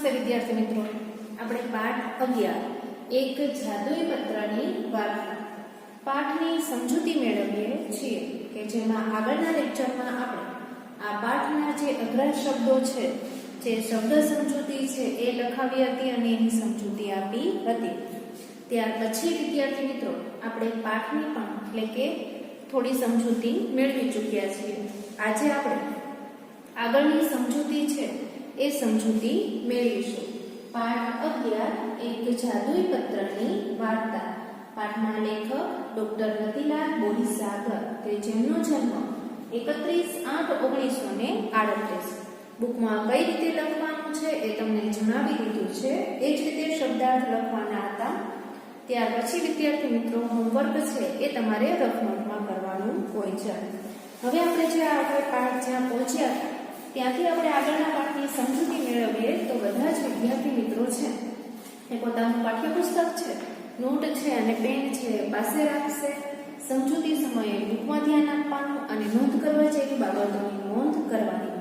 નમસ્તે વિદ્યાર્થી મિત્રો, આપણે પાઠ 11 એક જાદુઈ પત્રની વાર્તા પાઠની સમજૂતી મેળવીએ છીએ કે જેમાં આગળના લેક્ચરમાં આપણે આ પાઠના જે અઘરા શબ્દો છે, જે શબ્દ સમજૂતી છે એ લખાવી હતી અને એની સમજૂતી આપી હતી. ત્યાર પછી વિદ્યાર્થી મિત્રો આપણે પાઠની પણ એટલે કે થોડી સમજૂતી મેળવી ચૂક્યા છીએ. આજે આપણે આગળની સમજૂતી છે એ સમજૂતી મેળવીશું. પાઠ 11 એક જાદુઈ પત્રની વાર્તા. પાઠના લેખક ડોક્ટર રતિલાલ બોરીસાગર, કે જેમનો જન્મ 31/8/1938. બુકમાં કઈ રીતે લખવાનું છે એ તમને જણાવી દીધું છે, એ જ રીતે શબ્દાર્થ લખવાના હતા. ત્યાર પછી વિદ્યાર્થી મિત્રો હોમવર્ક છે એ તમારે રફ નોટમાં કરવાનું હોય છે. હવે આપણે જે આગળ પાઠ જ્યાં પહોંચ્યા હતા ત્યાંથી આપણે આગળના પાઠની સમજૂતી મેળવીએ તો બધા જ વિદ્યાર્થી મિત્રો છે એ પોતાનું પાઠ્યપુસ્તક છે, નોટ છે અને પેન છે પાસે રાખશે. સમજૂતી સમયે બુકમાં ધ્યાન આપવાનું અને નોંધ કરવા જેવી બાબતોની નોંધ કરવાની.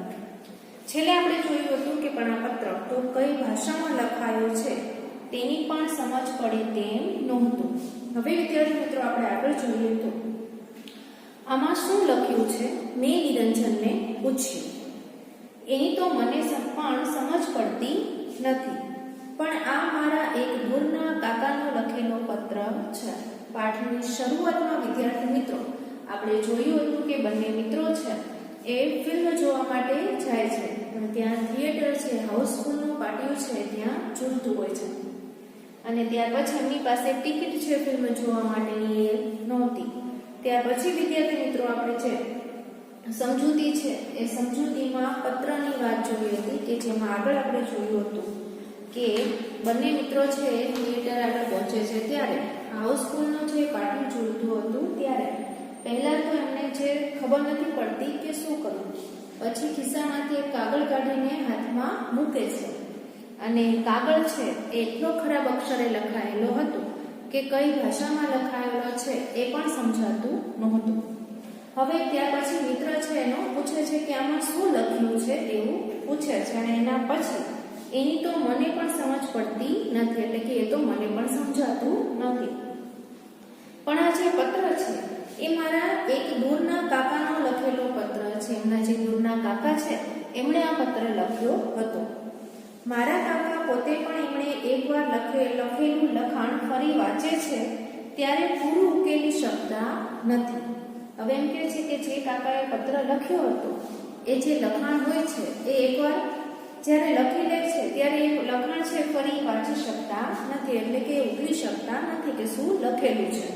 છેલ્લે આપણે જોયું હતું કે પણ આ પત્ર તો કઈ ભાષામાં લખાયો છે તેની પણ સમજ પડે તેમ નહોતું. હવે વિદ્યાર્થી મિત્રો આપણે આગળ જોઈએ તો આમાં શું લખ્યું છે મેં નિરંજનને પૂછ્યું. એની તો મને પણ સમજ પડતી નથી, પણ આ મારા એક દૂરના કાકાનો લખેલો પત્ર છે. પાઠની શરૂઆતમાં વિદ્યાર્થી મિત્રો આપણે જોયું હતું કે બંને મિત્રો છે એ ફિલ્મ જોવા માટે જાય છે, પણ ત્યાં થિયેટર છે, હાઉસફુલનું પાટિયું છે ત્યાં ઝૂલતું હોય છે અને ત્યાર પછી એમની પાસે ટિકિટ છે ફિલ્મ જોવા માટેની એ નહોતી. ત્યાર પછી વિદ્યાર્થી મિત્રો આપણે જે સમજૂતી છે એ સમજૂતીમાં પત્રની વાત જોઈ હતી કે જેમાં આગળ આપણે જોયું હતું કે બંને મિત્રો છે એ થિયેટર આગળ પહોંચે છે ત્યારે હાઉસફુલનું જે પાટિયું ઝૂલતું હતું ત્યારે પહેલા તો એમને જે ખબર નથી પડતી કે શું કરવું. પછી ખિસ્સામાંથી એક કાગળ કાઢીને હાથમાં મૂકે છે અને કાગળ છે એટલો ખરાબ અક્ષરે લખાયેલો હતો કે કઈ ભાષામાં લખાયેલો છે એ પણ સમજાતું નહોતું. હવે ત્યાર પછી મિત્ર છે એનો પૂછે છે કે આમાં શું લખ્યું છે એવું પૂછે છે અને એના પછી એની તો મને પણ સમજ પડતી નથી, એટલે કે એ તો મને પણ સમજાતું નથી, પણ આ જે પત્ર છે એ મારા એક દૂરના કાકાનો લખેલો પત્ર છે. એમના જે દૂરના કાકા છે એમણે આ પત્ર લખ્યો હતો. મારા કાકા પોતે પણ એમણે એકવાર લખેલું લખાણ ફરી વાંચે છે ત્યારે પૂરું ઉકેલી શકતા નથી. હવે એમ કહે છે કે જે કાકાએ પત્ર લખ્યો હતો એ જે લખાણ હોય છે એ એકવાર જ્યારે લખી લે છે ત્યારે એ લખાણ છે ફરી વાંચી શકતા નથી, એટલે કે ઉકેલી શકતા નથી કે શું લખેલું છે.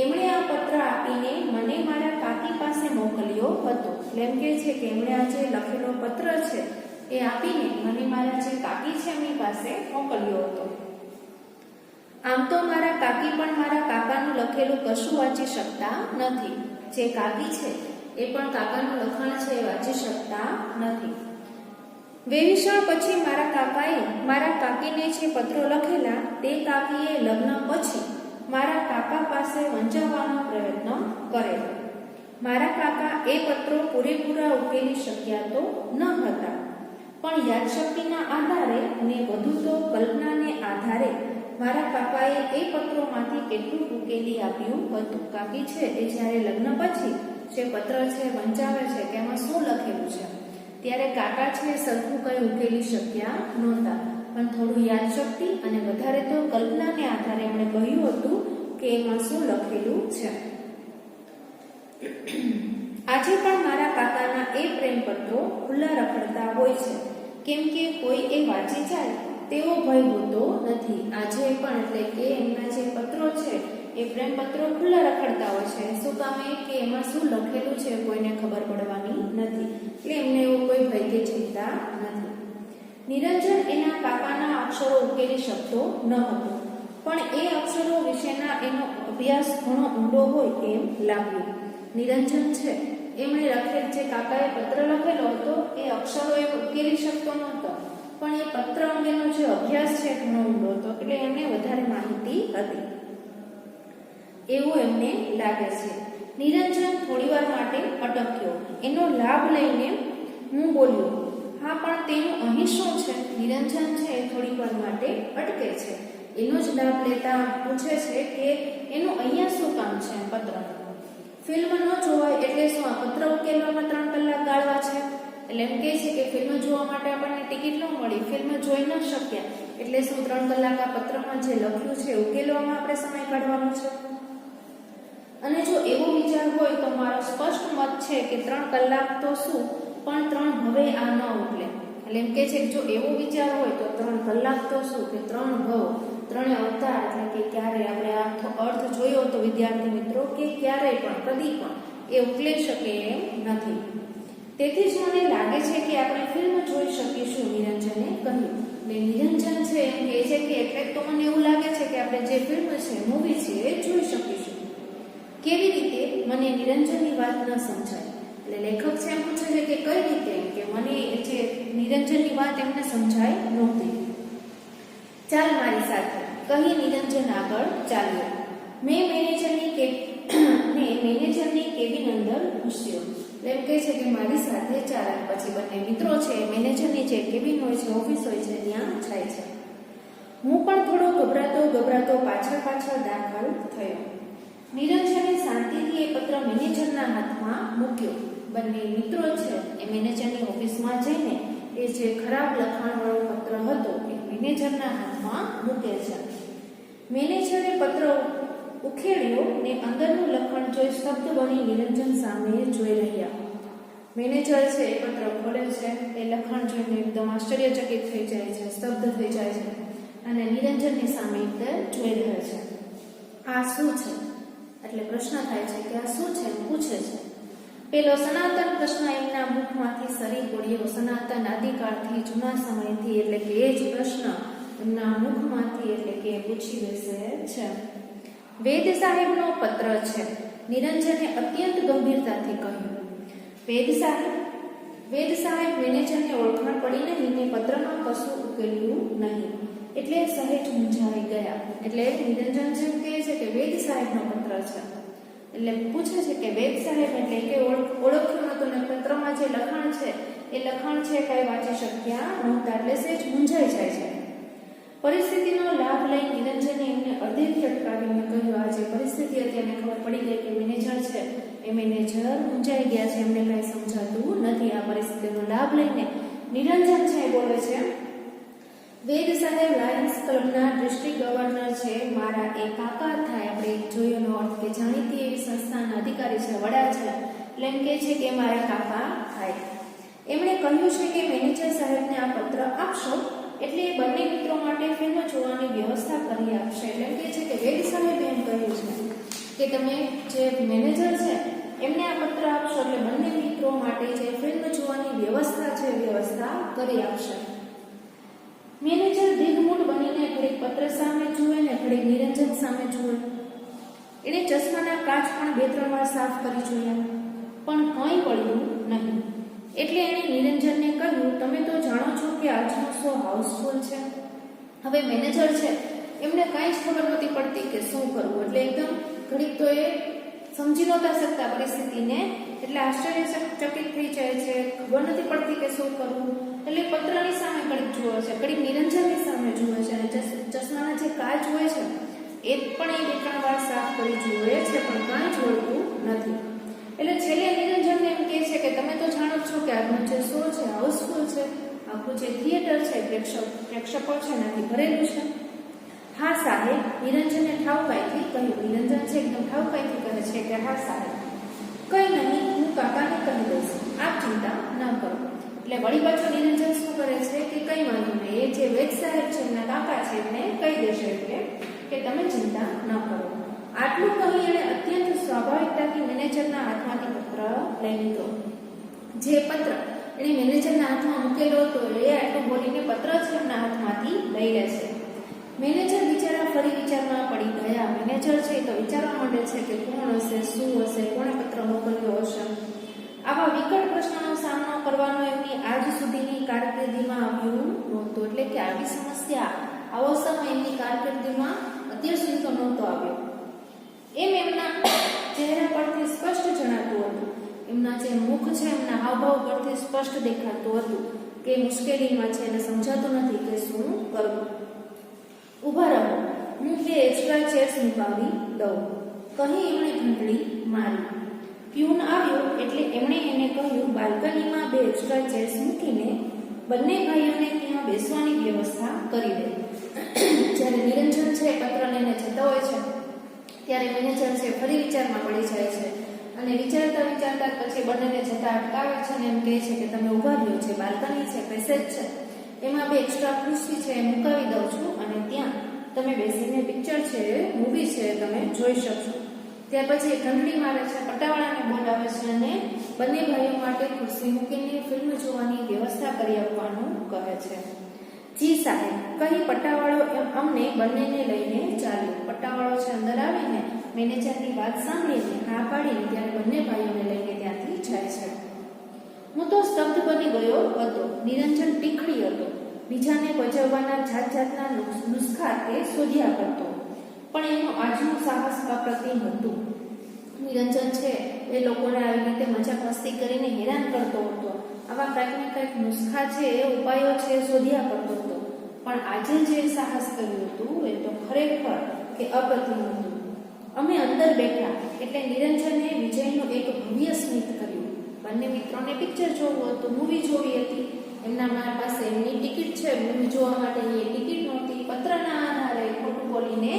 એમણે આ પત્ર આપીને મને મારા કાકી પાસે મોકલ્યો હતો. એટલે એમ કહે છે કે એમણે આ જે લખેલો પત્ર છે એ આપીને મને મારા જે કાકી છે એમની પાસે મોકલ્યો હતો. આમ તો મારા કાકી પણ મારા કાકાનું લખેલું કશું વાંચી શકતા નથી. જે કાકી છે એ પણ કાકાનું લખાણ છે એ વાંચી શકતા નથી. વેવિશાળ પછી મારા કાકાએ મારા કાકીને જે પત્રો લખેલા તે કાકીએ લગ્ન પછી મારા કાકા પાસે વંચાવવાનો પ્રયત્ન કરેલો. મારા કાકા એ પત્રો પૂરેપૂરા ઉકેલી શક્યા તો ન હતા, પણ યાદશક્તિના આધારે અને વધુ તો કલ્પનાને આધારે મારા કાકાએ એ પત્રોમાંથી કેટલું ઉકેલી આપ્યું હતું. કાકી છે એ જ્યારે લગ્ન પછી જે પત્ર છે વંચાવે છે કે એમાં શું લખેલું છે ત્યારે કાકા છે સરખું કઈ ઉકેલી શક્યા નહોતા, પણ થોડું યાદશક્તિ અને વધારે તો કલ્પનાને આધારે એમણે કહ્યું હતું કે એમાં શું લખેલું છે. આજે પણ મારા કાકાના એ પ્રેમ પત્રો ખુલ્લા રખડતા હોય છે, કેમ કે કોઈ એ વાંચી જાય તેવો ભય હોતો નથી. આજે પણ એટલે કે એમના જે પત્રો છે એ પ્રેમ પત્રો ખુલ્લા રખડતા હોય છે. શું કામે કે એમાં શું લખેલું છે કોઈને ખબર પડવાની નથી, એટલે એમને એવો કોઈ ભય કે ચિંતા નથી. નિરંજન એના કાકાના અક્ષરો ઉકેલી શકતો ન હતો, પણ એ અક્ષરો વિશેના એનો અભ્યાસ ઘણો ઊંડો હોય એમ લાગ્યું. નિરંજન છે એમણે લખેલ જે કાકાએ પત્ર લખેલો હતો એ અક્ષરો એ ઉકેલી શકતો નહોતો, પણ એ પત્ર અંગેનો જે અભ્યાસ છે ઘણો ઊંડો હતો, એટલે એમને વધારે માહિતી હતી એવું એમને લાગે છે. નિરંજન થોડીવાર માટે અટક્યો. એનો લાભ લઈને હું બોલ્યો, હા, પણ તેનું અહીં શું છે? નિરંજન છે એ થોડી વાર માટે અટકે છે. એનો જ લાભ લેતા પૂછે છે કે એનું અહીંયા શું કામ છે પત્રનું? ફિલ્મ ન જોવાય એટલે શું આ પત્ર ઉકેલવામાં 3 કલાક ગાળવા છે? એટલે એમ કહે છે કે ફિલ્મ જોવા માટે આપણને ટિકિટ ન મળી, ફિલ્મ જોઈ ન શક્યા, એટલે શું 3 કલાક આ પત્રમાં જે લખ્યું છે ઉકેલવામાં આપણે સમય કાઢવાનો છે? અને જો એવો વિચાર હોય તો મારો સ્પષ્ટ મત છે કે 3 કલાક તો શું પણ 3 ભવે આ ન ઉકેલે. એટલે એમ કહે છે કે જો એવો વિચાર હોય તો 3 કલાક તો શું કે 3 ભવ, 3 અવતાર, એટલે કે ક્યારે આપણે આ અર્થ જોયો તો વિદ્યાર્થી મિત્રો કે ક્યારેય પણ કદી પણ એ ઉકેલી શકે એમ નથી. તેથી જ મને લાગે છે કે આપણે ફિલ્મ જોઈ શકીશું, નિરંજને કહ્યું. એટલે નિરંજન છે એમ કહે છે કે એટલે તો મને એવું લાગે છે કે આપણે જે ફિલ્મ છે, મૂવી છે એ જોઈ શકીશું. કેવી રીતે? મને નિરંજનની વાત ન સમજાય. એટલે લેખક છે એમ પૂછે છે કે કઈ રીતે? કે મને જે નિરંજનની વાત એમને સમજાય નહોતી. ચાલ મારી સાથે, કહી નિરંજન આગળ ચાલ્યો. મેં મેનેજરની કેબિન અંદર ઘૂસ્યો. એમ કહે છે કે મારી સાથે ચાલ. પછી બંને મિત્રો છે મેનેજરની જે કેબિન હોય છે, ઓફિસ હોય છે, ત્યાં જાય છે. હું પણ થોડો ગભરાતો પાછળ દાખલ થયો. નિરંજને શાંતિથી એ પત્ર મેનેજરના હાથમાં મૂક્યો. બંને મિત્રો છે એ મેનેજરની ઓફિસમાં જઈને એ જે ખરાબ લખાણવાળો પત્ર હતો એ મેનેજરના હાથમાં મૂકે છે. મેનેજરે પત્ર ઉખેડ્યો ને અંદરનું લખાણ જોઈ સ્તબ્ધ બની નિરંજન સામે જોઈ રહ્યા. મેનેજર છે એ પત્ર ખોલે છે, એ લખાણ જોઈને એકદમ આશ્ચર્યચકિત થઈ જાય છે, સ્તબ્ધ થઈ જાય છે અને નિરંજનની સામે એકદમ જોઈ રહ્યા છે. આ શું છે? એટલે પ્રશ્ન થાય છે કે આ શું છે? પૂછે છે. પેલો સનાતન પ્રશ્ન એમના મુખમાંથી સરી પડ્યો. સનાતન આદિકાળથી, જૂના સમયથી, એટલે કે એ જ પ્રશ્ન એમના મુખમાંથી એટલે કે પૂછી બેસે છે. વેદ સાહેબનો પત્ર છે, નિરંજને અત્યંત ગંભીરતાથી કહ્યું. વેદ સાહેબ મેનેજરને ઓળખાણ પડી નહીં ને પત્રમાં કશું ઉકેલ્યું નહીં એટલે સહેજ મૂંઝાઈ ગયા. એટલે નિરંજન જેમ કહે છે કે વેદ સાહેબનો પત્ર છે, એટલે પૂછે છે કે વેદ સાહેબ એટલે કે ઓળખ્યું નતું ને પત્રમાં જે લખાણ છે એ લખાણ છે કઈ વાંચી શક્યા નહોતા, એટલે સહેજ મૂંઝાઈ જાય છે. પરિસ્થિતિનો લાભ લઈ નિરંજને એમને અડધેથી અટકાવીને કહ્યું. આ જે પરિસ્થિતિ હતી એને ખબર પડી ગઈ કે મેનેજર છે એ મેનેજર મૂંઝાઈ ગયા છે, એમને કઈ સમજાતું નથી. આ પરિસ્થિતિનો લાભ લઈને નિરંજન છે એ બોલે છે, વેદ સાહેબ લાયન્સ ક્લબના ડિસ્ટ્રિક્ટ ગવર્નર છે, મારા એ કાકા થાય. આપણે જોયોનો અર્થ કે જાણીતી એવી સંસ્થાના અધિકારી છે, વડા છે, એટલે એમ કહે છે કે મારા કાકા થાય. એમણે કહ્યું છે કે મેનેજર સાહેબને આ પત્ર આપશો એટલે એ બંને મિત્રો માટે ફિલ્મ જોવાની વ્યવસ્થા કરી આપશે. એટલે એમ કહે છે કે વેદ સાહેબ એમ કહ્યું છે કે તમે જે મેનેજર છે એમને આ પત્ર આપશો એટલે બંને મિત્રો માટે જે ફિલ્મ જોવાની વ્યવસ્થા છે વ્યવસ્થા કરી આપશે. મેનેજર દિગ્મૂઢ બનીને ઘડીક પત્ર સામે જુએ ને ઘડીક નિરંજન સામે જુએ. એને ચશ્માના કાચ પણ 2-3 વાર સાફ કરી જોયા પણ કંઈ પડ્યું નહીં. એટલે એણે નિરંજનને કહ્યું, તમે તો જાણો છો કે આજનો શો હાઉસફુલ છે. હવે મેનેજર છે એમને કાંઈ જ ખબર નહોતી પડતી કે શું કરવું. એટલે એકદમ ઘડીક તો એ સમજી નહોતા શકતા પરિસ્થિતિને, એટલે આશ્ચર્યચકિત થઈ જાય છે, ખબર નથી પડતી કે શું કરવું. એટલે પત્રની સામે ઘડીક જુએ છે, ઘડીક નિરંજનની સામે જુએ છે અને ચશ્માના જે કાચ હોય છે એ પણ એ 2-3 વાર સાફ કરી જુએ છે પણ કાંઈ જોડતું નથી. એટલે છેલ્લે નિરંજનને એમ કહે છે કે તમે તો જાણો છો કે આજનો જે શો છે હાઉસફુલ છે, આખું જે થિયેટર છે પ્રેક્ષકો છે એનાથી ભરેલું છે. હા સાહેબ, નિરંજને ઠાવકાઈથી કહ્યું. નિરંજન છે એકદમ ઠાવકાઈથી કહે છે કે હા સાહેબ, કંઈ નહીં, હું કાકાને કહી દઈશ, આપ ચિંતા ન કરો. એટલે વળી પાછો નિરંજન શું કરે છે કે કંઈ વાંધો નહીં, એ જે વેદ સાહેબ છે એમના કાકા છે એમને કહી દેશે એટલે કે તમે ચિંતા ન કરો. આટલું કહી એણે અત્યંત સ્વાભાવિકતાથી મેનેજરના હાથમાંથી પત્ર લઈ લીધો. જે પત્ર એણે મેનેજરના હાથમાં મૂકેલો હતો એ આટલું બોલીને પત્ર જ એમના હાથમાંથી લઈ લે છે. મેનેજર બિચારા ફરી વિચારમાં પડી ગયા. મેનેજર છે તો વિચારવા માંડે છે કે કોણ હશે, શું હશે, કોણે પત્ર મોકલ્યો હશે. આવા વિકટ પ્રશ્નનો સામનો કરવાનો એમની આજ સુધીની કારકિર્દીમાં આવ્યું નહોતું. એટલે કે આવી સમસ્યા, આવો સમય એમની કારકિર્દીમાં અત્યાર સુધી તો નહોતો આવ્યો. એમ એમના ચહેરા પરથી સ્પષ્ટ જણાતું હતું, એમના જે મુખ છે એમના હાવભાવ પરથી સ્પષ્ટ દેખાતું હતું કે મુશ્કેલીમાં છે અને સમજાતું નથી કે શું કરવું. ઊભા રહો, હું 2 એક્સ્ટ્રા ચેર્સ મુકાવી દઉં, કહી એમણે ઘંટડી મારી. પ્યુન આવ્યો એટલે એમણે એને કહ્યું બાલ્કનીમાં 2 એક્સ્ટ્રા ચેર્સ મૂકીને બંને ભાઈઓને ત્યાં બેસવાની વ્યવસ્થા કરી દે. જ્યારે નિરંજન છે પત્ર લઈને જતો હોય છે ત્યારે મેનેજર છે ફરી વિચારમાં પડી જાય છે અને વિચારતા પછી બંનેને જતા અટકાવે છે અને એમ કહે છે કે તમે ઊભા રહ્યો છે, બાલ્કની છે, પેસેજ છે, એમાં 2 એક્સ્ટ્રા ખુરશી છે એ મુકાવી દઉં છું અને ત્યાં તમે બેસીને પિક્ચર છે, મૂવી છે તમે જોઈ શકશો. ત્યાર પછી ઘંટડી મારે છે, પટાવાળાને બોલાવે છે અને બંને ભાઈઓ માટે ખુરશી મૂકીને ફિલ્મ જોવાની વ્યવસ્થા કરી આપવાનું કહે છે. જી સાહેબ, કહી પટાવાળો અમને બંનેને લઈને ચાલ્યો. પટાવાળો છે અંદર આવીને મેનેજરની વાત સાંભળીને હા પાડીને ત્યારે બંને ભાઈઓને લઈને ત્યાંથી જાય છે. હું તો સ્તબ્ધ બની ગયો હતો. નિરંજન ટીખડી હતો. બીજાને બચાવવાના જાતના નુસ્ખા તે શોધ્યા કરતો, પણ એનું આજનું સાહસ અપ્રતિમ હતું. નિરંજન છે એ લોકોને આવી રીતે મજાક મસ્તી કરીને હેરાન કરતો હતો. આવા કંઈક ને કંઈક નુસ્ખા છે એ ઉપાયો છે શોધ્યા કરતો હતો, પણ આજે જે સાહસ કર્યું હતું એ તો ખરેખર કે અપ્રતિમ હતું. અમે અંદર બેઠા એટલે નિરંજને વિજયનું એક ભવ્ય સ્મિત કર્યું. બંને મિત્રોને પિક્ચર જોવું હતું, મૂવી જોવી હતી. એમના પાસે એમની ટિકિટ છે, મૂવી જોવા માટેની એ ટિકિટ નહોતી. પત્રના આધારે ખોટું બોલીને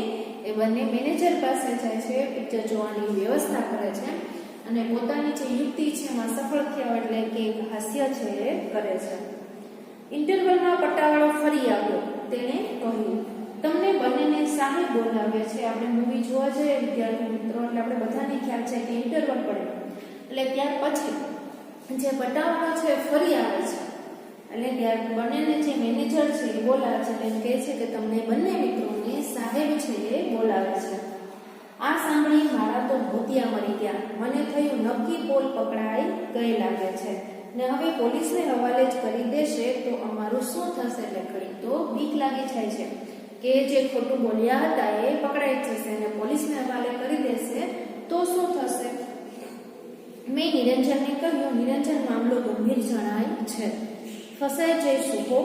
એ બંને મેનેજર પાસે જાય છે, પિક્ચર જોવાની વ્યવસ્થા કરે છે અને પોતાની જે યુક્તિ છે એમાં સફળ થયા એટલે કે હાસ્ય છે એ કરે છે. ઇન્ટરવલમાં પટાવાળો ફરી આવ્યો. તેણે કહ્યું તમને બંનેને સાહેબ બોલાવે છે, આપણે મૂવી જોવા જઈએ વિદ્યાર્થી મિત્રો એટલે આપણે બધાને ખ્યાલ છે કે ઇન્ટરવલ પડે એટલે ત્યાર પછી જે પટાવાળો છે ફરી આવે છે એટલે ત્યાર બંનેને જે મેનેજર છે એ બોલાવે છે એટલે કહે છે કે તમને બંને મિત્રોને સાહેબ છે એ બોલાવે છે. આ સાંભળી મારા તો ભૂતિયા મરી ગયા. મને થયું નક્કી પોલ પકડાઈ ગઈ લાગે છે ને હવે પોલીસને હવાલે જ કરી દેશે તો અમારું શું થશે. એટલે ઘડી તો બીક લાગી જાય છે કે જે ખોટું બોલ્યા હતા એ પકડાઈ જશે અને પોલીસને હવાલે કરી દેશે તો શું થશે. મેં નિરંજનને કહ્યું નિરંજન મામલો ગંભીર જણાય છે, ફસાઈ જઈશું હો,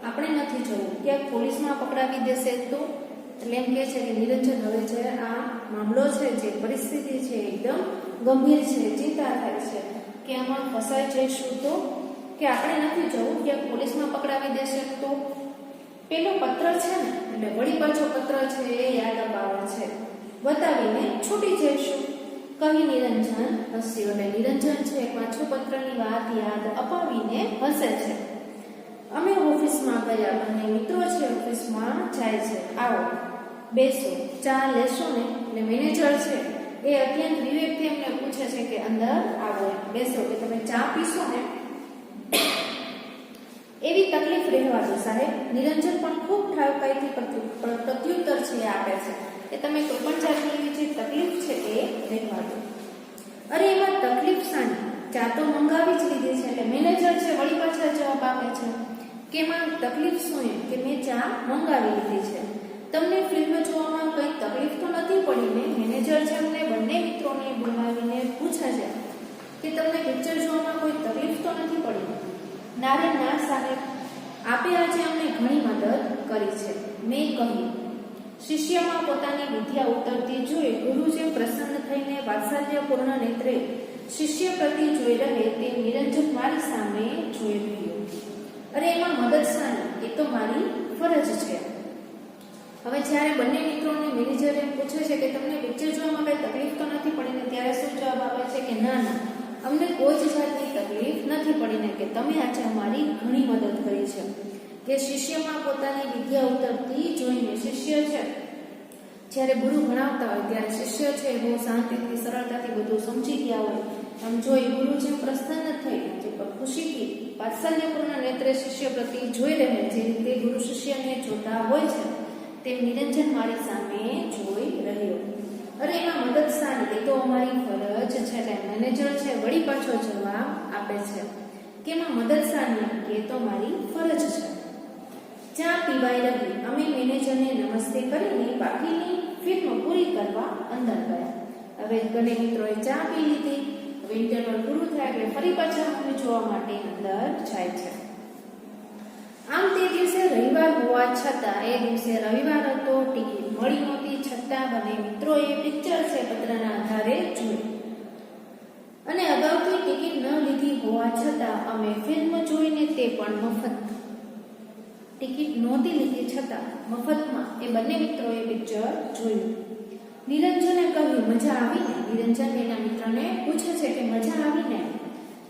આપણે નથી જવું, ક્યાંક પોલીસમાં પકડાવી દેશે તો. એટલે એમ કહે છે કે નિરંજન હવે છે આ મામલો છે જે પરિસ્થિતિ છે એકદમ ગંભીર છે, ચિંતા થાય છે કે આમાં ફસાઈ જઈશું તો, કે આપણે નથી જવું, ક્યાંક પોલીસમાં પકડાવી દેશે તો. પેલો પત્ર છે ને એટલે વળી પાછો પત્ર છે એ યાદ અપાવે છે, બતાવીને છૂટી જઈશું, કહી નિરંજન હસ્યો. એટલે નિરંજન છે પાછો પત્રની વાત યાદ અપાવીને હસે છે. અમે ઓફિસમાં ગયા, બંને મિત્રો છે ઓફિસમાં જાય છે. આવો બેસો, ચા લેશો ને. એટલે મેનેજર છે એ અત્યંત વિવેકથી એમને પૂછે છે કે અંદર આવો, બેસો, કે તમે ચા પીશો ને. એવી તકલીફ રહેવા દો સાહેબ. નિરંજન પણ ખૂબ ઠાવકાઈથી પ્રત્યુત્તર છે એ આપે છે કે તમે કોઈ પણ જાતની જે તકલીફ છે એ રહેવા દો. અરે એમાં તકલીફ સાની, ચા તો મંગાવી જ લીધી છે. એટલે મેનેજર છે વળી પાછા જવાબ આપે છે કે એમાં તકલીફ શું એમ કે મેં ચા મંગાવી લીધી છે, તમને ફિલ્મ જોવામાં કંઈ તકલીફ તો નથી પડી ને. મેનેજર છે એમને બંને મિત્રોને બોલાવીને પૂછે છે કે તમને પિક્ચર જોવામાં કોઈ તકલીફ તો નથી પડી. ના રે ના સાહેબ, આપે આજે અમને ઘણી મદદ કરી છે. મેં કહ્યું શિષ્યમાં પોતાની વિદ્યા ઉતરતી જોઈ ગુરુ જે પ્રસન્ન થઈને વાત્સલ્યપૂર્ણ નેત્રે શિષ્ય પ્રતિ જોઈ રહે તે નિરંજન મારી સામે જોઈ રહ્યો. અરે એમાં મદદ સાની, એ તો મારી ફરજ છે. હવે જ્યારે બંને મિત્રોને મેનેજર એમ પૂછે છે કે તમને પિક્ચર જોવામાં કઈ તકલીફ તો નથી પડી ને, ત્યારે શું જવાબ આપે છે કે ના ના, અમને કોઈ જ જાતની તકલીફ નથી પડી ને, કે તમે આજે અમારી ઘણી મદદ કરી છે. કે શિષ્યમાં પોતાની વિદ્યા ઉતરતી જોઈને શિષ્ય છે જ્યારે ગુરુ ભણાવતા હોય ત્યારે શિષ્ય છે બહુ શાંતિથી સરળતાથી બધું સમજી ગયા હોય, આમ જોઈ ગુરુ જેમ પ્રસન્ન થઈ જે ખુશીથી વાત્સલ્યપૂર્ણ નેત્રે શિષ્ય પ્રતિ જોઈ રહે, જે રીતે ગુરુ શિષ્યને જોતા હોય છે તેમ નિરંજન મારી સામે જોઈ રહ્યો. અરે એમાં મદદ સારી, એ તો અમારી ફરજ છે. એટલે મેનેજર છે વળી પાછો જવાબ આપે છે કે એમાં મદદ સારી, કે તો મારી ફરજ છે. ચા પીવાઈ રહી. અમે મેનેજરને નમસ્તે કરીને બાકીની ફિલ્મ પૂરી કરવા અંદર ગયા. હવે બંને મિત્રોએ ચા પી લીધી. હવે ઇન્ટરવલ પૂરું થાય એટલે ફરી પાછા મૂવી જોવા માટે અંદર જાય છે. તે દિવસે રવિવાર હોવા છતાં, એ દિવસે રવિવાર હતો, ટિકિટ મળી નહોતી, છતાં બંને મિત્રોએ પિક્ચર છે પત્રના આધારે જોઈ. અને અગાઉથી ટિકિટ ન લીધી હોવા છતાં અમે ફિલ્મ જોઈને, તે પણ મફત. ટિકિટ નહોતી લીધી છતાં મફતમાં એ બંને મિત્રોએ પિક્ચર જોયું. નિરંજને કહ્યું, મજા આવી ને? નિરંજન એના મિત્રને પૂછે છે કે મજા આવી ને?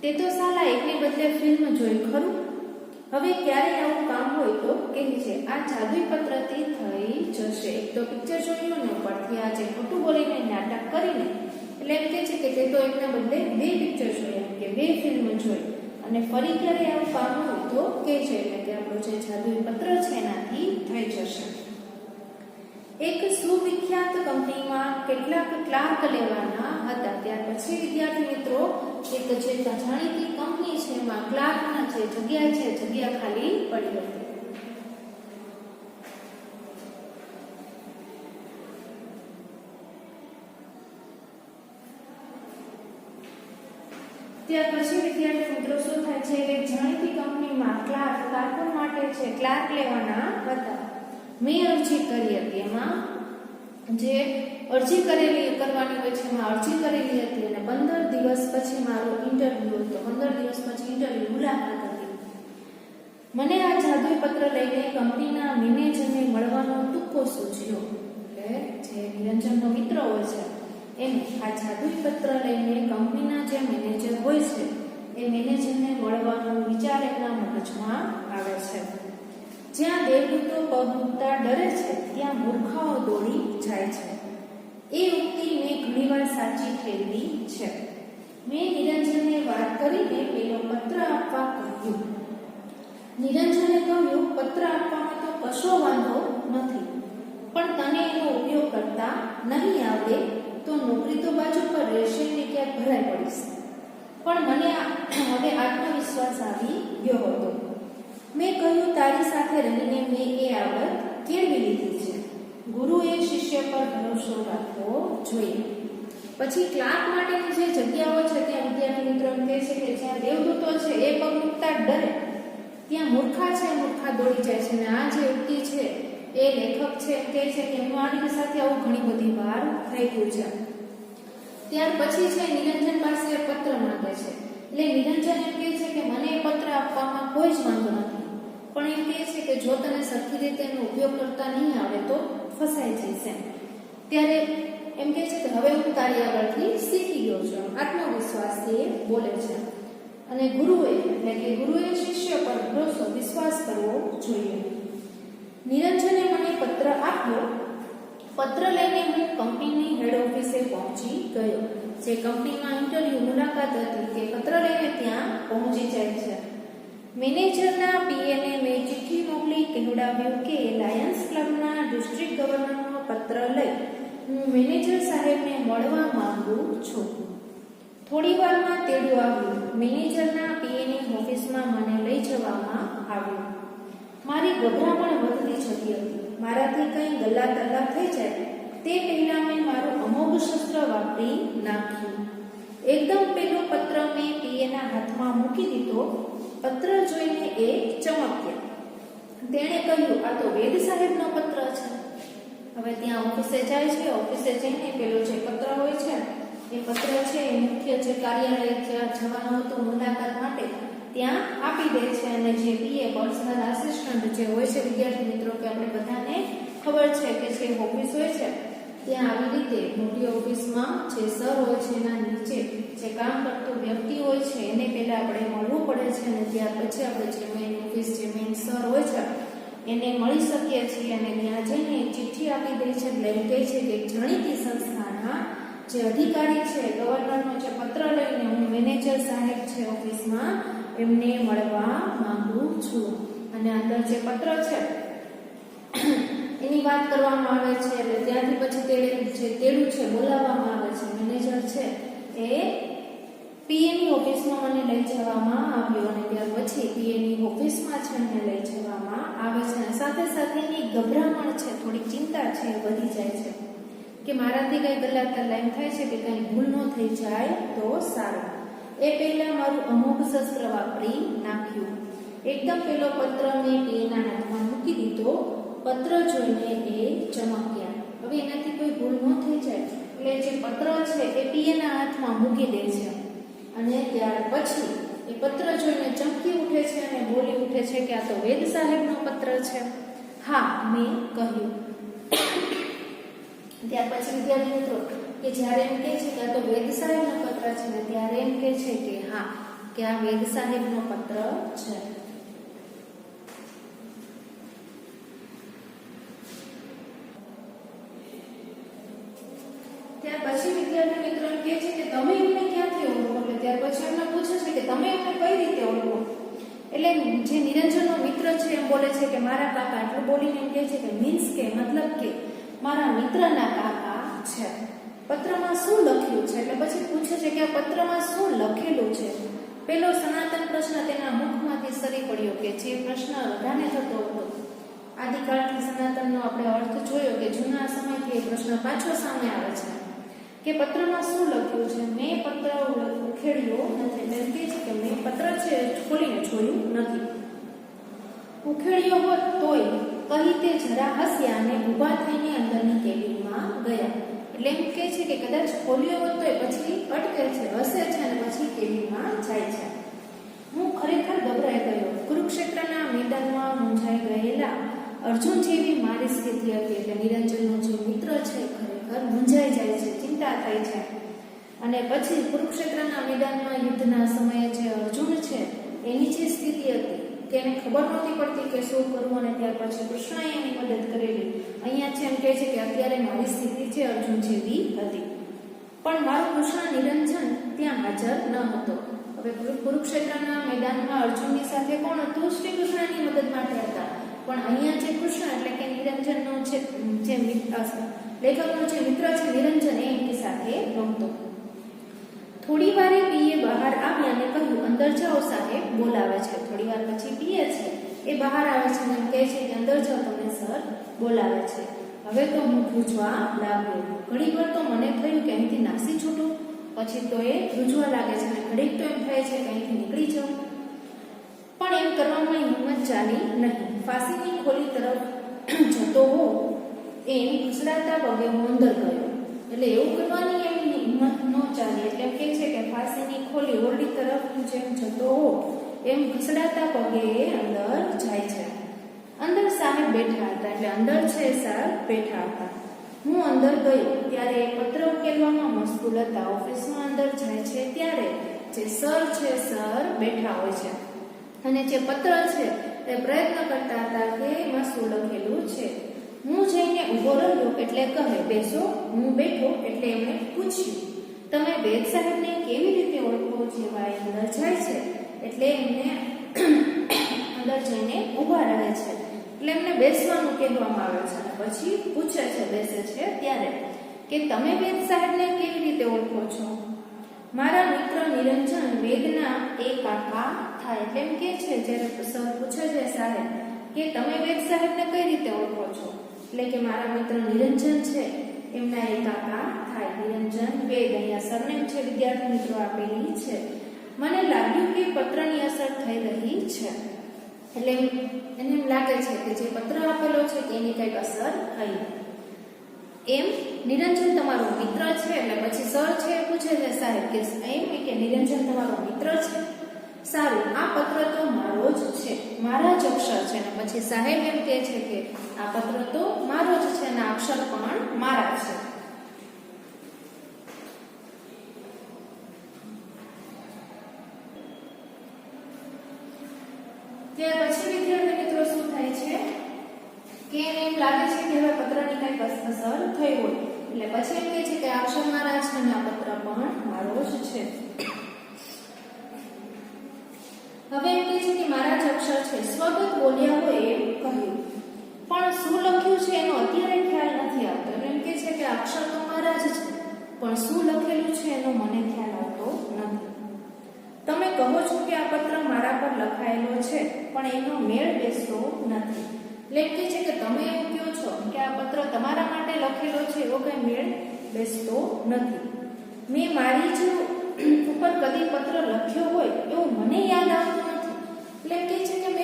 તે તો સાલા એકને બદલે ફિલ્મ જોઈ ખરું. હવે ક્યારે આવું કામ હોય તો કહે છે, આ જાદુઈ પત્રથી થઈ જશે. એક તો પિક્ચર જોયું ને ઉપરથી આજે ખોટું બોલીને નાટક કરીને, એટલે એમ કે છે કે તે તો એકના બદલે 2 પિક્ચર જોયા, કે 2 ફિલ્મ જોઈ. અને ફરી ક્યારે આવું કામ હોય તો કહે છે, એટલે કે આપણું જે જાદુઈ પત્ર છે એનાથી થઈ જશે. એક સુવિખ્યાત કંપનીમાં કેટલાક ક્લાર્ક લેવાના હતા. ત્યાર પછી વિદ્યાર્થી મિત્રો, એક જે જાણીતી કંપની છે એમાં ક્લાર્કના જે જગ્યા છે, જગ્યા ખાલી પડી હતી. ત્યાર પછી વિદ્યાર્થી મિત્રો શું થાય છે, એક જાણીતી કંપનીમાં ક્લાર્ક માટે છે ક્લાર્ક લેવાના હતા. મેં અરજી કરી હતી. એમાં જે અરજી કરવાની હોય છે એમાં અરજી કરેલી હતી, અને 15 દિવસ પછી મારો ઇન્ટરવ્યુ હતો. 15 દિવસ પછી ઇન્ટરવ્યુ મુલાકાત હતી. મને આ જાદુઈ પત્ર લઈને કંપનીના મેનેજરને મળવાનો તુક્કો સૂચ્યો. એટલે જે નિરંજનનો મિત્ર હોય છે એને આ જાદુઈ પત્ર લઈને કંપનીના જે મેનેજર હોય છે એ મેનેજરને મળવાનો વિચાર એના મગજમાં આવે છે. જ્યાં દેવદૂતો પગ મૂકતા ડરે છે, ત્યાં મૂર્ખાઓ દોડી જાય છે. એ ઉક્તિ મેં ઘણીવાર સાચી ઠેરવી છે. મેં નિરંજનને વાત કરીને પેલો પત્ર આપવા કહ્યું. નિરંજને કહ્યું, પત્ર આપવામાં તો કશો વાંધો નથી, પણ તને એનો ઉપયોગ કરતા નહીં આવડે તો નોકરી તો બાજુ પર રહેશે ને ક્યાંક ભરાઈ પડીશ. પણ મને હવે આત્મવિશ્વાસ આવી ગયો હતો. મેં કહ્યું, તારી સાથે રહીને મેં એ આવડત કેળવી લીધી છે. ગુરુએ શિષ્ય પર ભરોસો રાખવો જોઈએ. પછી ક્લાર્ક માટેની જે જગ્યાઓ છે ત્યાં વિદ્યાર્થી મિત્રો એમ કહે છે કે જ્યાં દેવદૂતો છે એ પગ મૂકતા ડરે, ત્યાં મૂર્ખા છે, મૂર્ખા દોડી જાય છે. અને આ જે ઉક્તિ છે એ લેખક છે એમ કહે છે કે મારી સાથે આવું ઘણી બધી વાર થઈ ગયું છે. ત્યાર પછી છે નિરંજન પાસે પત્ર માંગે છે. એટલે નિરંજન એમ કહે છે કે મને એ પત્ર આપવામાં કોઈ જ વાંધો નથી, પણ એમ કહે છે કે જો તને સરખી રીતે એનો ઉપયોગ કરતા નહીં આવડે તો ફસાઈ જઈશ એમ. ત્યારે એમ કહે છે કે હવે હું તારી આગળથી શીખી ગયો છું, આત્મવિશ્વાસથી એ બોલે છે. અને ગુરુએ શિષ્ય પર ભરોસો, વિશ્વાસ કરવો જોઈએ. નિરંજને મને પત્ર આપ્યો. પત્ર લઈને હું કંપનીની હેડ ઓફિસે પહોંચી ગયો. જે કંપનીમાં ઇન્ટરવ્યુ મુલાકાત હતી તે પત્ર લઈને ત્યાં પહોંચી જાય છે. મેનેજરના પીએને મેં ચિઠ્ઠી મોકલી કહેવડાવ્યું કે લાયન્સ ક્લબના ડિસ્ટ્રિક્ટ ગવર્નરનો પત્ર લઈ હું મેનેજર સાહેબને મળવા માંગુ છું. થોડી વારમાં તેડું આવ્યું. મેનેજરના પીએની ઓફિસમાં મને લઈ જવામાં આવ્યું. મારી ગભરામણ વધતી જતી હતી. મારાથી કંઈ ગલ્લા તલ્લા થઈ જાય તે પહેલા મેં મારું અમોઘ શસ્ત્ર વાપરી નાખ્યું. એકદમ પેલો પત્ર મેં પીએના હાથમાં મૂકી દીધો. પત્ર જોઈને એ ચમક્યા. તેણે કહ્યું, આ તો વેદ સાહેબનો પત્ર છે. હવે ત્યાં ઓફિસે જાય છે. ઓફિસે જઈને પેલો જે પત્ર હોય છે એ પત્ર છે એ મુખ્ય જે કાર્યાલય જવાનું હતું મુલાકાત માટે ત્યાં આપી દે છે. અને જે પીએ પર્સનલ આસિસ્ટન્ટ જે હોય છે વિદ્યાર્થી મિત્રો, કે આપણે બધાને ખબર છે કે જે ઓફિસ હોય છે ત્યાં આવી રીતે મોટી ઓફિસમાં જે સર હોય છે એના નીચે જે કામ કરતો વ્યક્તિ હોય છે એને પહેલા આપણે મળવું પડે છે. અને ત્યાર પછી આપણે જે મેઇન ઓફિસ જે મેઇન સર હોય છે એને મળી શકીએ છીએ. અને ત્યાં જઈને ચિઠ્ઠી આપી દે છે. એટલે એમ કહે છે કે જાણીતી સંસ્થાના જે અધિકારી છે, ગવર્નરનો જે પત્ર લઈને હું મેનેજર સાહેબ છે ઓફિસમાં એમને મળવા માંગુ છું. અને અંદર જે પત્ર છે એની વાત કરવામાં આવે છે. એટલે ત્યાંથી પછી તેડું છે બોલાવવામાં આવે છે. મેનેજર છે એ પીએની ઓફિસમાં મને લઈ જવામાં આવ્યો. અને ત્યાર પછી પીએની ઓફિસમાં છે મને લઈ જવામાં આવે છે. અને સાથે સાથે એની ગભરામણ છે, થોડી ચિંતા છે એ વધી જાય છે કે મારાથી કઈ ગલ્લા તલ્લા એમ થાય છે કે કઈ ભૂલ ન થઈ જાય તો સારું. એ પહેલા મારું અમોઘ શસ્ત્ર વાપરી નાખ્યું. એકદમ પેલો પત્ર મેં એના હાથમાં મૂકી દીધો. પત્ર જોઈને એ ચમક્યા. હવે એનાથી કોઈ ભૂલ ન થઈ જાય એટલે જે પત્ર છે એ પીએના હાથમાં મૂકી દે છે અને ત્યાર પછી એ પત્ર જોઈને ચમકી ઉઠે છે અને બોલી ઉઠે છે કે આ તો વેદ સાહેબનો પત્ર છે. હા, મેં કહ્યું. ત્યાર પછી વિદ્યાર્થી મિત્રો કે જ્યારે એમ કહે છે કે આ તો વેદ સાહેબનો પત્ર છે ને ત્યારે એમ કહે છે કે હા, કે આ વેદ સાહેબનો પત્ર છે. ત્યાર પછી વિદ્યાર્થી મિત્રો એમ કહે છે કે તમે એમને ક્યાંથી ઓળખો? એટલે ત્યાર પછી એમને પૂછે છે કે તમે એમને કઈ રીતે ઓળખો? એટલે જે નિરંજનનો મિત્ર છે એમ બોલે છે કે મારા કાકા. એટલું બોલીને એમ કહે છે કે મીન્સ કે મતલબ કે મારા મિત્રના કાકા છે. પત્રમાં શું લખ્યું છે? એટલે પછી પૂછે છે કે આ પત્રમાં શું લખેલું છે? પેલો સનાતન પ્રશ્ન તેના મુખમાંથી સરી પડ્યો કે જે પ્રશ્ન બધાને થતો હતો. આદિકાળથી સનાતનનો આપણે અર્થ જોયો કે જૂના સમયથી એ પ્રશ્ન પાછો સામે આવે છે કે પત્રમાં શું લખ્યું છે? મેં પત્ર ઉખેડ્યો નથી. એમ કહે છે કે મેં પત્ર છે ખોલીને જોયું નથી. ઉખેડ્યો હોત તોય કહી તે જરા હસ્યા અને ઊભા થઈને અંદરની કેબિનમાં ગયા. એટલે એમ કહે છે કે કદાચ ખોલ્યો હોત તોય પછી અટકે છે, હસે છે અને પછી કેબિનમાં જાય છે. હું ખરેખર ગભરાઈ ગયો. કુરુક્ષેત્રના મેદાનમાં મૂંઝાઈ ગયેલા અર્જુન જેવી મારી સ્થિતિ હતી. એટલે નિરંજનનો જે મિત્ર છે ખરેખર મૂંઝાઈ જાય છે, ચિંતા થાય છે. અને પછી કુરુક્ષેત્રના મેદાનમાં યુદ્ધના સમયે જે અર્જુન છે એની જે સ્થિતિ હતી કે એને ખબર નહોતી પડતી કે શું કરવું, અને ત્યાર પછી કૃષ્ણએ એની મદદ કરેલી. અહીંયા છે એમ કહે છે કે અત્યારે મારી સ્થિતિ છે અર્જુન જેવી હતી, પણ મારો કૃષ્ણ નિરંજન ત્યાં હાજર ન હતો. હવે કુરુક્ષેત્રના મેદાનમાં અર્જુનની સાથે કોણ હતું? શ્રી કૃષ્ણની મદદ માટે હતા. પણ અહીંયા જે કૃષ્ણ એટલે કે નિરંજનનો જે લેખકનો જે મિત્ર છે નિરંજન એ એમની સાથે રમતો. થોડી વારે પીએ બહાર આવ્યા અને કહ્યું અંદર જાઓ સાહેબ બોલાવે છે. થોડી વાર પછી પીએ છે એ બહાર આવે છે અને કહે છે કે અંદર જાઓ તમને સર બોલાવે છે. હવે તો હું ધ્રુજવા લાગ્યો. ઘણી વાર તો મને થયું કે અહીંથી નાસી છૂટું, પછી તો એ ધ્રુજવા લાગે છે અને ઘડીક તો એમ થાય છે કે અહીંથી નીકળી જાઉં, પણ એમ કરવામાં હિંમત ચાલી નહીં. ફાંસીની ખોલી તરફ જતો હો એમ ઘસડાતા પગે હું અંદર ગયો. એટલે એવું કરવાની એમની હિંમત ન ચાલી. એટલે કહે છે કે ફાંસીની ખોલી ઓરડી તરફ જેમ જતો હો એમ ઘસડાતા પગે અંદર જાય છે. અંદર સાહેબ બેઠા હતા. એટલે અંદર છે સાહેબ બેઠા હતા. હું અંદર ગયો ત્યારે પત્ર ઉકેલવામાં મશગુલ હતા. ઓફિસમાં અંદર જાય છે ત્યારે જે સર છે સર બેઠા હોય છે અને જે પત્ર છે તે પ્રયત્ન કરતા હતા કે એમાં શું લખેલું છે. હું જઈને ઊભો રહ્યો એટલે કહે બેસો. હું બેઠો એટલે એમણે પૂછ્યું તમે વેદ સાહેબને કેવી રીતે ઓળખો? જેવા અંદર જાય છે એટલે એમને અંદર જઈને ઊભા રહે છે. એટલે એમને બેસવાનું કહેવામાં આવે છે અને પછી પૂછે છે બેસે છે ત્યારે કે તમે વેદ સાહેબને કેવી રીતે ઓળખો છો? મારા મિત્ર નિરંજન વેદના એ કાકા થાય. એટલે એમ કે છે જ્યારે સર પૂછે છે સાહેબ કે તમે વેદ સાહેબને કઈ રીતે ઓળખો છો? એટલે કે મારા મિત્ર નિરંજન છે એમના એ કાકા થાય. નિરંજન વેદ. અહીંયા સરનેમ છે વિદ્યાર્થી મિત્રો આપેલી છે. મને લાગ્યું કે પત્રની અસર થઈ રહી છે. એટલે એને એમ લાગે છે કે જે પત્ર આપેલો છે કે એની કઈક અસર થઈ. એમ નિરંજન તમારો મિત્ર છે? એટલે પછી સર છે પૂછે છે સાહેબ કે એમ કે નિરંજન તમારો મિત્ર છે? સારું, આ પત્ર તો મારો જ છે, મારા જ અક્ષર છે. અને પછી સાહેબ એમ કહે છે કે આ પત્ર તો મારો જ છે અને અક્ષર પણ મારા છે. ત્યાર પછી વિદ્યાર્થી મિત્રો શું થાય છે કે એને એમ લાગે છે કે હવે પત્રની કઈક અસર થઈ હોય. એટલે પછી એમ કહે છે કે અક્ષર મારા છે અને આ પત્ર પણ મારો જ છે. હવે એમ કહે છે કે મારા જ અક્ષર છે. સ્વગત બોલ્યા હોય એમ કહ્યું, પણ શું લખ્યું છે એનો અત્યારે ખ્યાલ નથી આવતો. એમ કહે છે કે અક્ષર તો મારા જ છે પણ શું લખેલું છે એનો મને ખ્યાલ આવતો નથી. તમે કહો છો કે આ પત્ર મારા પર લખાયેલો છે પણ એનો મેળ બેસતો નથી. એટલે કહે છે કે તમે એમ કહો છો કે આ પત્ર તમારા માટે લખેલો છે એવો કઈ મેળ બેસતો નથી. મેં મારી જ ઉપર કદી પત્ર લખ્યો હોય એવું મને યાદ આવતું નથી. એટલે કહે છે કે મેં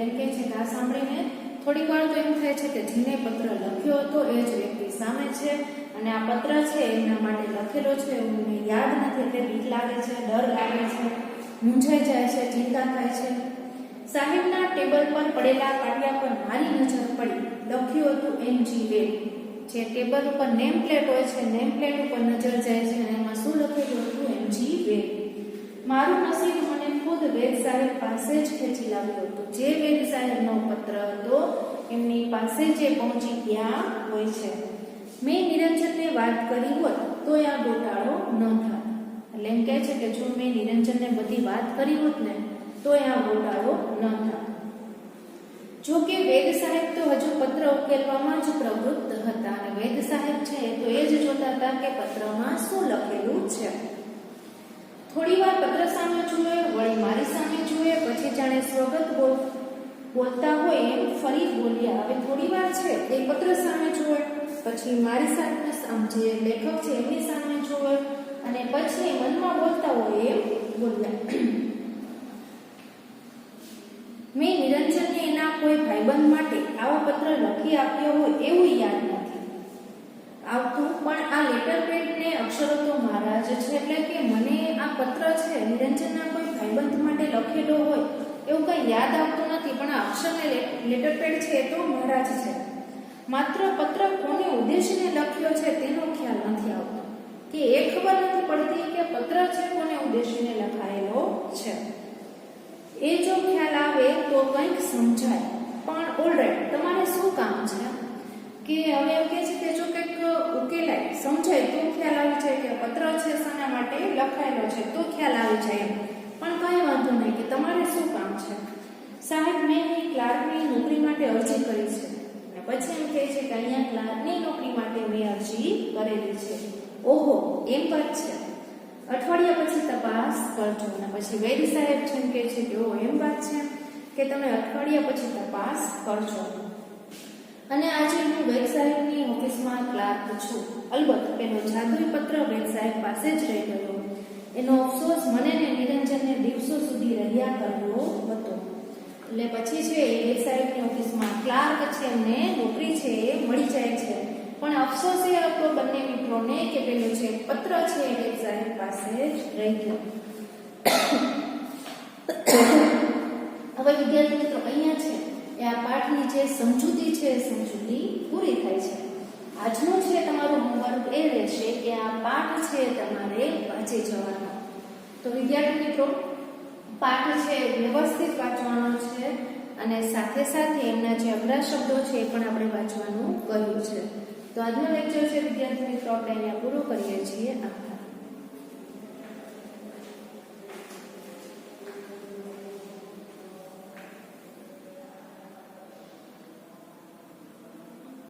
એમ કહે છે કે આ સાંભળીને થોડીક વાર તો એમ થાય છે કે જેને પત્ર લખ્યો હતો એ જ વ્યક્તિ સામે છે અને આ પત્ર છે એમના માટે લખેલો છે એમને યાદ નથી એટલે બીક લાગે છે, ડર લાગે છે, મૂંઝાઈ જાય છે, ચિંતા થાય છે. સાહેબના ટેબલ પર પડેલા પાટિયા પર મારી નજર પડી. લખ્યું હતું એમજી વેડ. જે ટેબલ ઉપર નેમ પ્લેટ હોય છે, નેમ પ્લેટ ઉપર નજર જાય છે અને એમાં શું લખેલું હતું? એમજી વેડ. મારું નસીબ મને ખુદ વેદ સાહેબ પાસે જ ખેંચી લાવ્યો હતો. જે વેદ સાહેબનો પત્ર હતો એમની પાસે જે પહોંચી ગયા હોય છે. મેં નિરંજનને વાત કરી હોત તો આ ગોટાળો ન થાત. એટલે એમ કહે છે કે જો મેં નિરંજનને બધી વાત કરી હોત ને તો આ ગોટાળો ન થાત. જો કે વેદ સાહેબ તો હજુ પત્ર ઉકેલવામાં જ પ્રવૃત્ત હતા અને વેદ સાહેબ છે તો એ જ જોતા હતા કે પત્રમાં શું લખેલું છે. થોડી વાર પત્ર સામે જુએ, વળી મારી સામે જુએ, પછી જાણે સ્વગત બોલતા હોય એમ ફરી બોલ્યા. હવે થોડી વાર છે એ પત્ર સામે જુએ, પછી મારી સામે જે લેખક છે એમની સામે જુએ અને પછી મનમાં બોલતા હોય એમ બોલ્યા. મેં નિરંજનને એના કોઈ ભાઈબંધ માટે આવો પત્ર લખી આપ્યો હોય એવું યાદ નથી આવતું, પણ આ લેટર પેડને અક્ષરો તો મારા જ છે. એટલે કે મને આ પત્ર છે નિરંજનના કોઈ ભાઈબંધ માટે લખેલો હોય એવું કંઈ યાદ આવતું નથી, પણ આ અક્ષરને લેટર પેડ છે એ તો મારા જ છે. માત્ર પત્ર કોને ઉદ્દેશીને લખ્યો છે તેનો ખ્યાલ નથી આવતો, કે એ ખબર નથી પડતી કે પત્ર છે કોને ઉદ્દેશીને લખાયેલો છે. એ જો ખ્યાલ આવે તો કંઈક સમજાય. પણ ઓલરાઈટ, તમારે શું કામ છે કે હવે એમ કહે છે કે જો કંઈક ઉકેલાય, સમજાય તો ખ્યાલ આવી જાય કે પત્ર છે શાના માટે લખાયેલો છે તો ખ્યાલ આવી જાય. પણ કંઈ વાંધો નહીં કે તમારે શું કામ છે. સાહેબ, મેં ક્લાર્કની નોકરી માટે અરજી કરી છે. અને પછી એમ કહે છે કે અહીંયા ક્લાર્કની નોકરી માટે મેં અરજી કરેલી છે. ઓહો, એમ વાત છે. અઠવાડિયા પછી તપાસ કરજો. અને પછી વેદ સાહેબ છે કહે છે કે ઓ એમ વાત છે કે તમે અઠવાડિયા પછી તપાસ કરજો. અને આજે હું વેદ સાહેબની ઓફિસમાં ક્લાર્ક છું. અલબત્ત પેલો જાદુઈ પત્ર વેદ સાહેબ પાસે જ રહી ગયો. એનો અફસોસ મને ને નિરંજનને દિવસો સુધી રહ્યા કર્યો હતો. એટલે પછી છે એ વેદ સાહેબની ઓફિસમાં ક્લાર્ક છે, એમને નોકરી છે એ મળી જાય છે. પણ અફસોસ એ હતો બંને મિત્રોને કે પેલો જે પત્ર છે એ વેદ સાહેબ પાસે જ રહી ગયો. હવે વિદ્યાર્થી મિત્રો અહીંયા છે એ આ પાઠની જે સમજૂતી છે એ સમજૂતી પૂરી થાય છે. આજનું છે તમારું હોમવર્ક એ રહેશે કે આ પાઠ છે તમારે વાંચી જવાનો. તો વિદ્યાર્થી મિત્રો, પાઠ છે વ્યવસ્થિત વાંચવાનો છે અને સાથે સાથે એમના જે અઘરા શબ્દો છે એ પણ આપણે વાંચવાનું કહ્યું છે. તો આજનો લેક્ચર છે વિદ્યાર્થી મિત્રો આપણે અહીંયા પૂરો કરીએ છીએ.